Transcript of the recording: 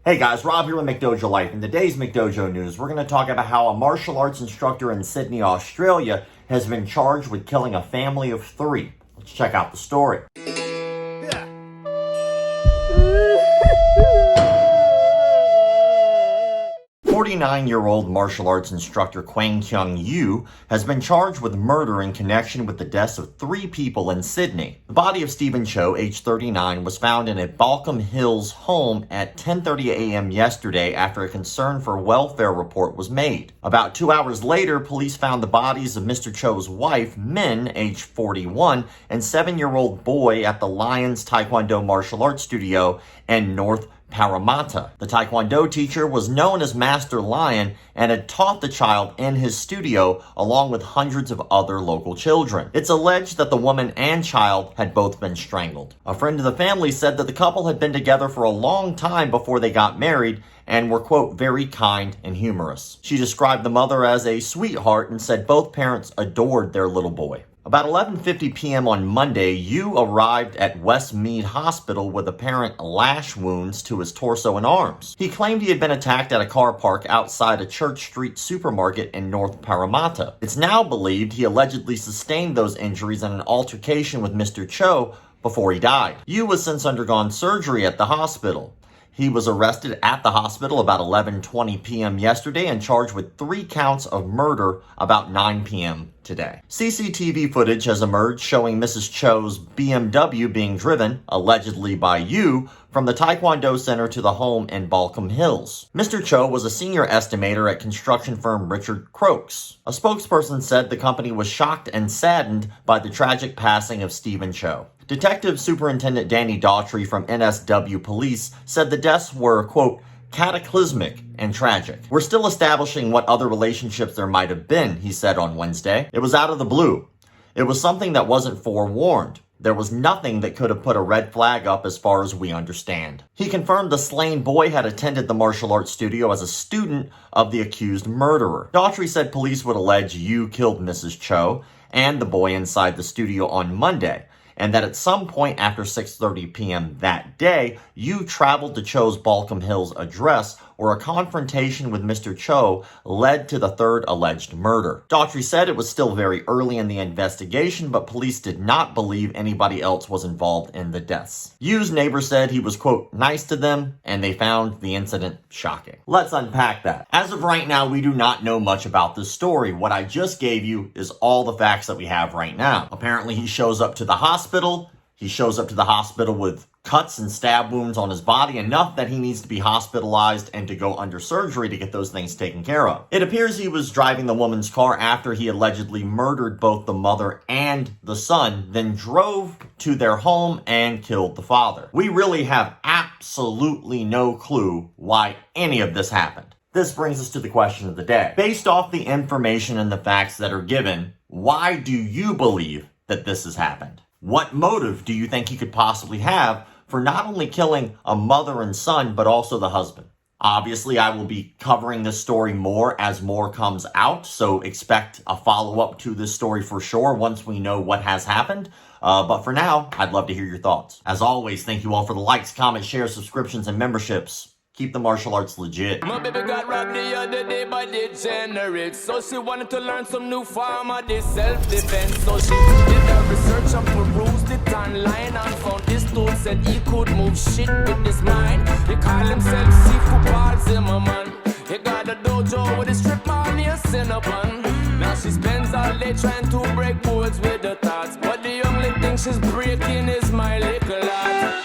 Hey guys, Rob here with McDojoLife. In today's McDojo news, we're going to talk about how a martial arts instructor in Sydney, Australia has been charged with killing a family of 3. Let's check out the story. 49-year-old martial arts instructor Kwang Kyung Yu has been charged with murder in connection with the deaths of 3 people in Sydney. The body of Stephen Cho, age 39, was found in a Balcombe Hills home at 10:30 a.m. yesterday after a concern for welfare report was made. About 2 hours later, police found the bodies of Mr. Cho's wife, Min, age 41, and 7-year-old boy at the Lions Taekwondo martial arts studio in North Parramatta. The Taekwondo teacher was known as Master Lion and had taught the child in his studio along with hundreds of other local children. It's alleged that the woman and child had both been strangled. A friend of the family said that the couple had been together for a long time before they got married and were, quote, very kind and humorous. She described the mother as a sweetheart and said both parents adored their little boy. About 11:50 p.m. on Monday, Yu arrived at Westmead Hospital with apparent lash wounds to his torso and arms. He claimed he had been attacked at a car park outside a Church Street supermarket in North Parramatta. It's now believed he allegedly sustained those injuries in an altercation with Mr. Cho before he died. Yu has since undergone surgery at the hospital. He was arrested at the hospital about 11:20 p.m. yesterday and charged with 3 counts of murder about 9 p.m. today. CCTV footage has emerged showing Mrs. Cho's BMW being driven, allegedly by Yu, from the Taekwondo Center to the home in Balcombe Hills. Mr. Cho was a senior estimator at construction firm Richard Croaks. A spokesperson said the company was shocked and saddened by the tragic passing of Stephen Cho. Detective Superintendent Danny Daughtry from NSW Police said the deaths were, quote, cataclysmic and tragic. We're still establishing what other relationships there might have been, he said on Wednesday. It was out of the blue. It was something that wasn't forewarned. There was nothing that could have put a red flag up as far as we understand. He confirmed the slain boy had attended the martial arts studio as a student of the accused murderer. Daughtry said police would allege Yu killed Mrs. Cho and the boy inside the studio on Monday, and that at some point after 6:30 p.m. that day, Yu traveled to Cho's Balcombe Hills address where a confrontation with Mr. Cho led to the 3rd alleged murder. Daughtry said it was still very early in the investigation, but police did not believe anybody else was involved in the deaths. Yu's neighbor said he was, quote, nice to them, and they found the incident shocking. Let's unpack that. As of right now, we do not know much about this story. What I just gave you is all the facts that we have right now. Apparently, he shows up to the hospital. He shows up to the hospital with cuts and stab wounds on his body, enough that he needs to be hospitalized and to go under surgery to get those things taken care of. It appears he was driving the woman's car after he allegedly murdered both the mother and the son, then drove to their home and killed the father. We really have absolutely no clue why any of this happened. This brings us to the question of the day. Based off the information and the facts that are given, why do you believe that this has happened? What motive do you think he could possibly have for not only killing a mother and son, but also the husband? Obviously, I will be covering this story more as more comes out, so expect a follow-up to this story for sure once we know what has happened. But for now, I'd love to hear your thoughts. As always, thank you all for the likes, comments, shares, subscriptions, and memberships. Keep the martial arts legit. My baby got robbed the other day by degenerate. So she wanted to learn some new form of this self-defense. So she did her research and perused it online and found this dude said he could move shit with his mind. He called himself Seafood Paul Zimmerman. He got a dojo with a strip mall near Cinnabon. Now she spends all day trying to break boards with her thoughts, but the only thing she's breaking is my little heart.